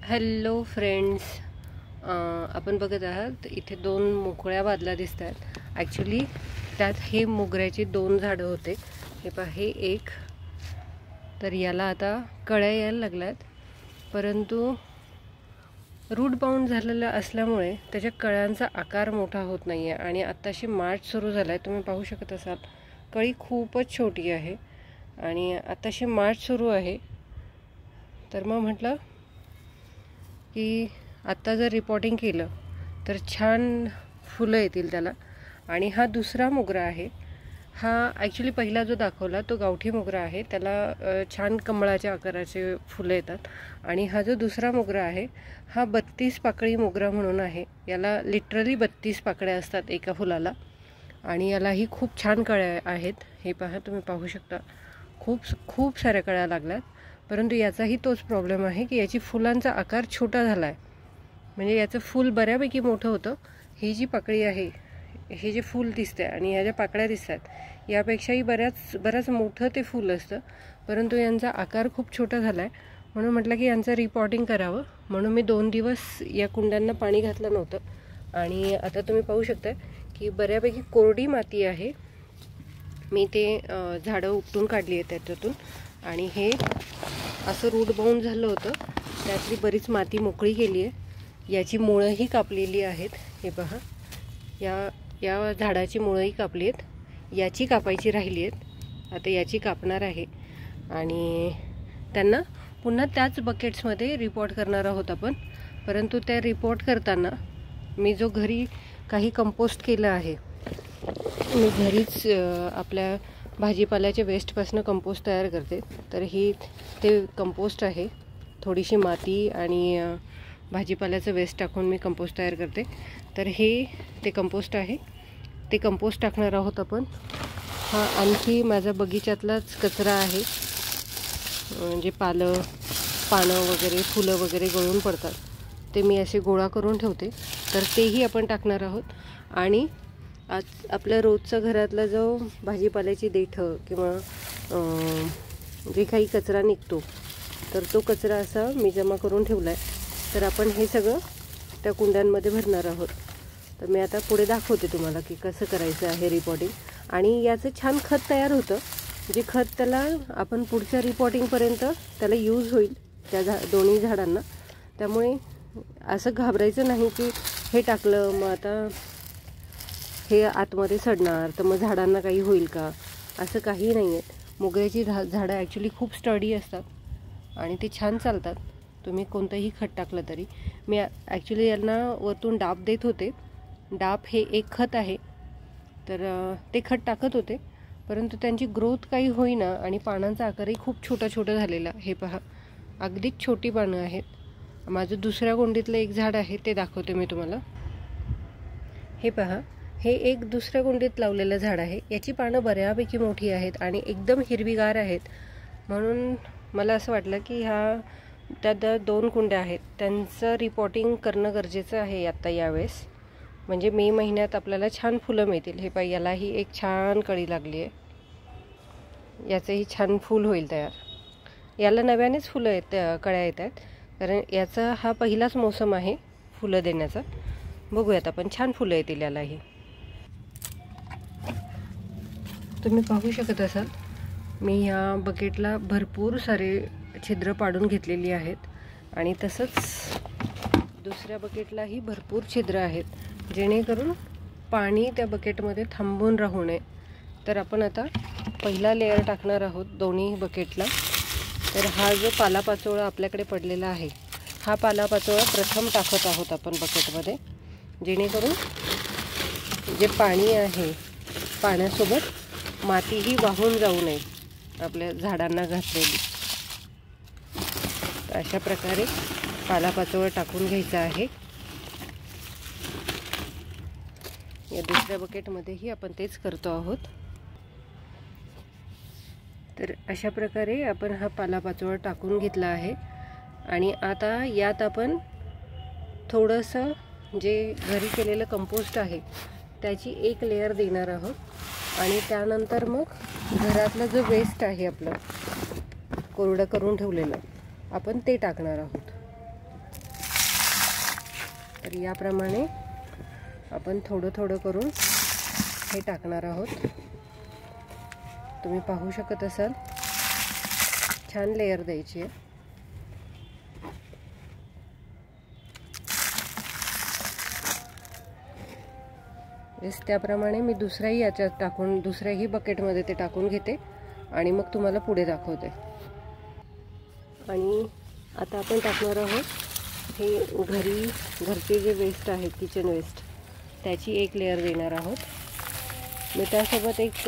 Hello friends, आपण बघत आहात इथे दोन मोकळ्या बादल्या दिसत आहेत. ॲक्च्युली त्यात हे मोगऱ्याची दोन झाडं होते. हे पहा, हे एक, तर याला आता कळ्या यायला लागल्यात, परंतु रूट बाउंड झालेलं असल्यामुळे त्याच्या कळ्यांचा आकार मोठा होत नाही आहे. आणि आत्ताशी मार्च सुरू झाला आहे, तुम्ही पाहू शकत असाल. कळी खूपच छोटी आहे आणि आत्ताशी मार्च सुरू आहे. तर मग म्हटलं की आत्ता जर रिपोर्टिंग केलं तर छान फुलं येतील त्याला. आणि हा दुसरा मोगरा आहे. हा ॲक्च्युली पहिला जो दाखवला तो गावठी मोगरा आहे, त्याला छान कमळाच्या आकाराचे फुलं येतात. आणि हा जो दुसरा मोगरा आहे हा 32 पाकळी मोगरा म्हणून आहे. याला लिटरली 32 पाकळ्या असतात एका फुलाला. आणि यालाही खूप छान कळ्या आहेत. हे पहा, तुम्ही पाहू शकता, खूप साऱ्या कळ्या लागल्यात. परंतु याचाही तोच प्रॉब्लेम आहे की याची फुलांचा आकार छोटा झाला आहे. म्हणजे याचं फूल बऱ्यापैकी मोठं होतं. ही जी पाकळी आहे, हे जे फूल दिसते आणि ह्या ज्या पाकळ्या दिसतात, यापेक्षाही बऱ्याच मोठं ते फूल असतं. परंतु यांचा आकार खूप छोटा झाला आहे. म्हणून म्हटलं की यांचं रिपोर्टिंग करावं. म्हणून मी 2 दिवस या कुंड्यांना पाणी घातलं नव्हतं. आणि आता तुम्ही पाहू शकता की बऱ्यापैकी कोरडी माती आहे. मी ते झाडं उपटून काढली आहेत त्याच्यातून. आणि हे असं रूट बाउंड झालं होतं, त्यातली बरीच माती मोकळी केली आहे. याची मुळंही कापलेली आहेत. हे पहा, या झाडाची मुळंही कापली आहेत. याची कापायची राहिली आहेत. आता याची कापणार आहे आणि त्यांना पुन्हा त्याच बकेट्समध्ये रिपोर्ट करणार आहोत आपण. परंतु त्या रिपोर्ट करताना मी जो घरी काही कंपोस्ट केलं आहे, मी घरीच आपल्या भाजीपाल्याच्या वेस्टपासून कंपोस्ट तयार करते. तर ते कंपोस्ट आहे. थोडीशी माती आणि भाजीपाल्याचं वेस्ट टाकून मी कंपोस्ट तयार करते. तर हे ते कंपोस्ट आहे. ते कंपोस्ट टाकणार आहोत आपण. हा आणखी माझा बगीच्यातलाच कचरा आहे. म्हणजे पानं वगैरे, फुलं वगैरे गळून पडतात, ते मी असे गोळा करून ठेवते. तर तेही आपण टाकणार आहोत. आणि आज आपल्या रोजचा घरातला जो भाजीपाल्याची देठं किंवा जे काही कचरा निघतो, तर तो कचरा असा मी जमा करून ठेवला आहे. तर आपण हे सगळं त्या कुंड्यांमध्ये भरणार आहोत. तर मी आता पुढे दाखवते तुम्हाला की कसं करायचं आहे रिपोर्टिंग. आणि याचं छान खत तयार होतं, जे खत त्याला आपण पुढच्या रिपोर्टिंगपर्यंत त्याला यूज होईल त्या दोन्ही झाडांना. त्यामुळे असं घाबरायचं नाही की हे टाकलं मग आता हे आतमध्ये सडणार, तर मग झाडांना काही होईल का, असं काही नाही आहे. मोगऱ्याची झाडं ॲक्च्युली खूप स्टडी असतात आणि ते छान चालतात. तुम्ही कोणतंही खत टाकलं तरी. मी ॲक्च्युली यांना वरतून डाब देत होते. डाब हे एक खत आहे, तर ते खत टाकत होते. परंतु त्यांची ग्रोथ काही होईना आणि पानांचा आकारही खूप छोटा झालेला. हे पहा, अगदीच छोटी पानं आहेत. माझं दुसऱ्या कुंडीतलं एक झाड आहे, ते दाखवते मी तुम्हाला. हे पहा, हे एक दुसऱ्या कुंडीत लावलेलं झाड आहे. याची पानं बऱ्यापैकी मोठी आहेत आणि एकदम हिरवीगार आहेत. म्हणून मला असं वाटलं की त्या 2 कुंड्या आहेत, त्यांचं रिपोर्टिंग करणं गरजेचं आहे आत्ता यावेळेस. म्हणजे मे महिन्यात आपल्याला छान फुलं मिळतील. हे पहा, यालाही एक छान कळी लागली आहे. याचंही छान फूल होईल तयार. याला नव्यानेच फुलं कळ्या येत आहेत, कारण याचा हा पहिलाच मोसम आहे फुलं देण्याचा. बघूयात आपण, छान फुलं येतील यालाही. तुम्ही पाहू शकत असाल, मी ह्या बकेटला भरपूर सारे छिद्र पाडून घेतलेली आहेत. आणि तसंच दुसऱ्या बकेटलाही भरपूर छिद्र आहेत, जेणेकरून पाणी त्या बकेटमध्ये थांबून राहू नये. तर आपण आता पहिला लेअर टाकणार आहोत दोन्ही बकेटला. तर हा जो पालापाचोळा आपल्याकडे पडलेला आहे, हा पालापाचोळा प्रथम टाकत आहोत आपण बकेटमध्ये, जेणेकरून जे पाणी आहे, पाण्यासोबत मातीही वाहून जाऊ नये आपल्या झाडांना घातलेली. अशा प्रकारे पालापाचोळा टाकून घ्यायचा आहे. या दुसऱ्या बकेटमध्येही आपण तेच करतो आहोत. तर अशा प्रकारे आपण हा पालापाचोळा टाकून घेतला आहे. आणि आता यात आपण थोडंसं जे घरी केलेलं कंपोस्ट आहे त्याची एक लेअर देणार आहोत. आणि त्यानंतर मग घरातलं जो वेस्ट आहे आपलं कोरडं करून ठेवलेलं, आपण ते टाकणार आहोत. तर याप्रमाणे आपण थोडं थोडं करून हे टाकणार आहोत. तुम्ही पाहू शकत असाल, छान लेयर द्यायची आहे. त्याप्रमाणे मी दुसऱ्याही याच्यात टाकून, दुसऱ्याही बकेटमध्ये ते टाकून घेते आणि मग तुम्हाला पुढे दाखवते. आणि आता आपण टाकणार आहोत हे घरचे जे वेस्ट आहेत, किचन वेस्ट, त्याची एक लेयर देणार आहोत. मी त्यासोबत एक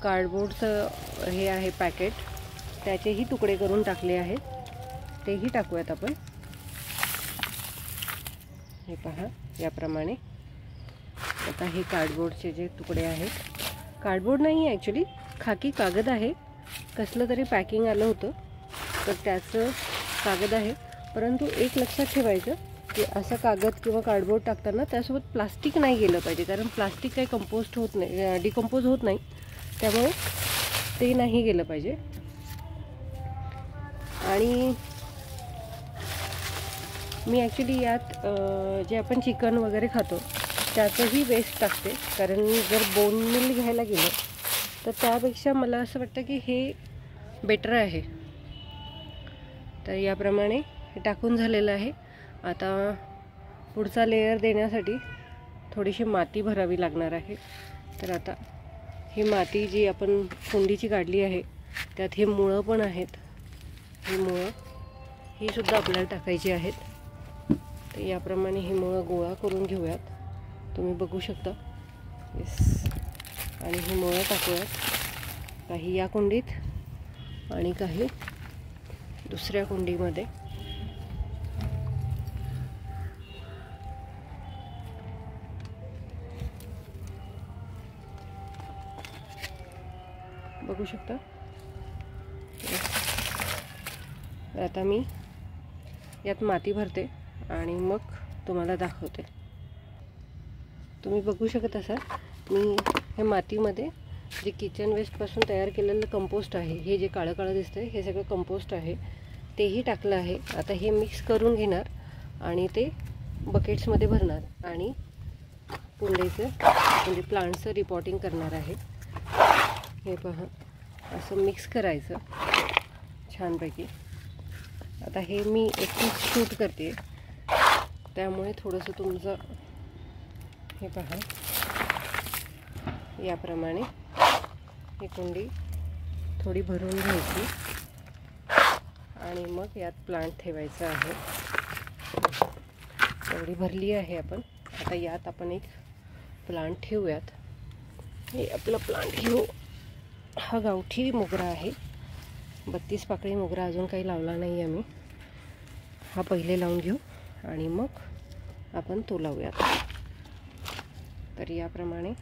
कार्डबोर्डचं हे आहे पॅकेट, त्याचेही तुकडे करून टाकले आहेत, तेही टाकूयात आपण. हे पहा याप्रमाणे. आता हे कार्डबोर्डचे जे तुकडे आहेत, कार्डबोर्ड नाही आहे ॲक्च्युली, खाकी कागद आहे, कसलं तरी पॅकिंग आलं होतं तर त्याचं कागद आहे. परंतु एक लक्षात ठेवायचं की असं कागद किंवा कार्डबोर्ड टाकताना त्यासोबत प्लास्टिक नाही गेलं पाहिजे, कारण प्लास्टिक काही कंपोस्ट होत नाही, डिकंपोज होत नाही, त्यामुळे ते नाही गेलं पाहिजे. आणि मी ॲक्च्युली यात जे आपण चिकन वगैरे खातो त्याचंही वेस्ट टाकते, कारण जर बोन मिल घ्यायला गेलं तर त्यापेक्षा मला असं वाटतं की हे बेटर आहे. तर याप्रमाणे हे टाकून झालेलं आहे. आता पुढचा लेयर देण्यासाठी थोडीशी माती भरावी लागणार आहे. तर आता ही माती जी आपण कुंडीची काढली आहे त्यात हे मुळं पण आहेत, ही मुळं ही सुद्धा आपल्याला टाकायची आहेत. तर याप्रमाणे ही मुळं गोळा करून घेऊयात, तुम्ही बघू शकता. येस, आणि ही मुळं टाकूयात, काही या कुंडीत आणि काही दुसऱ्या कुंडीमध्ये. बघू शकता. आता मी यात माती भरते आणि मग तुम्हाला दाखवते. तुम्ही बघू शकत असाल, मी हे मातीमध्ये जे किचन वेस्टपासून तयार केलेलं कंपोस्ट आहे, हे जे काळं काळं दिसतंय हे सगळं कंपोस्ट आहे, तेही टाकलं आहे. आता हे मिक्स करून घेणार आणि ते बकेट्समध्ये भरणार आणि कुंडीचं म्हणजे प्लांट्सचं रिपॉटिंग करणार आहे. हे पहा, असं मिक्स करायचं छानपैकी. आता हे मी एकटीच शूट करते, त्यामुळे थोडंसं तुमचं हे पहा, याप्रमाणे ही कुंडी थोडी भरून घ्यायची आणि मग यात प्लांट ठेवायचं आहे. एवढी भरली आहे आपण. आता यात आपण एक प्लांट ठेवूयात. हे आपला प्लांट घेऊ. हा गावठी मोगरा आहे, 32 पाकळी मोगरा, अजून काही लावला नाही आम्ही. हा पहिले लावून घेऊ आणि मग आपण तो लावूयात. तर याप्रमाणे,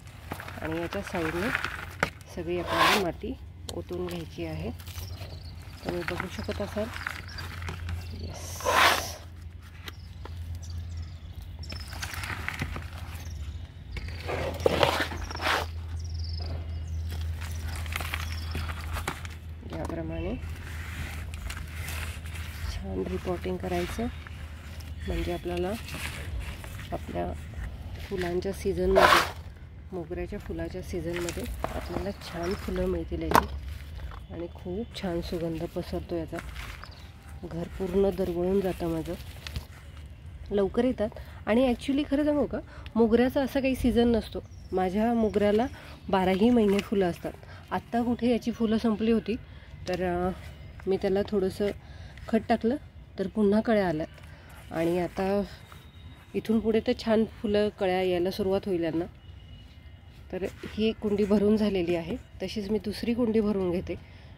आणि याच्या साईडने सगळी आपल्याला माती ओतून घ्यायची आहे. तुम्ही बघू शकत असाल. येस, याप्रमाणे छान रिपॉटिंग करायचं, म्हणजे आपल्याला आपल्या फुलांच्या सीझनमध्ये, मोगऱ्याच्या फुलाच्या सीझनमध्ये आपल्याला छान फुलं मिळतील याची, आणि खूप छान सुगंध पसरतो याचा. घर पूर्ण दरवळून जातं माझं. लवकर येतात. आणि ॲक्च्युली खरं सांगू का, मोगऱ्याचा असा काही सीझन नसतो. माझ्या मोगऱ्याला 12ही महिने फुलं असतात. आत्ता कुठे याची फुलं संपली होती, तर मी त्याला थोडंसं खत टाकलं तर पुन्हा कळ्या आल्यात. आणि आता इथून पुढे तर छान फुलं कळ्या यायला सुरुवात होईल यांना. तर ही एक कुंडी भरून झालेली आहे. तशीच मी दुसरी कुंडी भरून घेते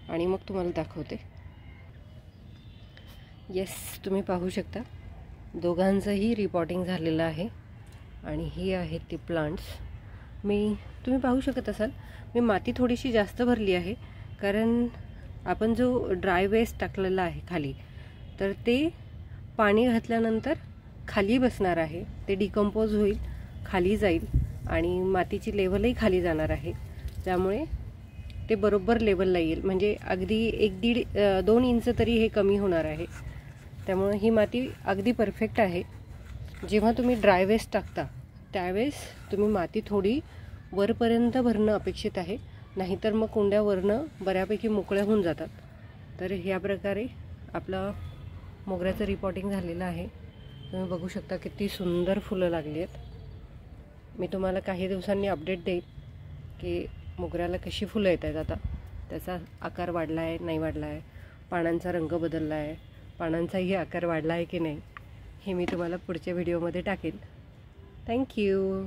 आणि मग तुम्हाला दाखवते. येस, तुम्ही पाहू शकता दोघांचंही रिपॉटिंग झालेलं आहे. आणि ही आहेत ती प्लांट्स. तुम्ही पाहू शकत असाल, मी माती थोडीशी जास्त भरली आहे, कारण आपण जो ड्राय वेस्ट टाकलेला आहे खाली, तर ते पाणी घातल्यानंतर खाली बसणार आहे. ते डिकंपोज होईल, खाली जाईल आणि मातीची लेवलही खाली जाणार आहे. त्यामुळे ते बरोबर लेवलला येईल, म्हणजे अगदी 1-1.5-2 इंच तरी हे कमी होणार आहे. त्यामुळे ही माती अगदी परफेक्ट आहे. जेव्हा तुम्ही ड्राय वेस्ट टाकता त्यावेळेस तुम्ही माती थोडी वरपर्यंत भरणं अपेक्षित आहे, नाहीतर मग कुंड्या वरनं बऱ्यापैकी मोकळ्या होऊन जातात. तर ह्या प्रकारे आपलं मोगऱ्याचं रिपॉटिंग झालेलं आहे. तुम्ही बघू शकता किती सुंदर फुलं लागली आहेत. मी तुम्हाला काही दिवसांनी अपडेट देईन की मोगऱ्याला कशी फुलं येत आहेत. आता त्याचा आकार वाढला आहे नाही वाढला आहे, पानांचा रंग बदलला आहे, पानांचाही आकार वाढला आहे की नाही, हे मी तुम्हाला पुढच्या व्हिडिओमध्ये टाकेन. थँक्यू.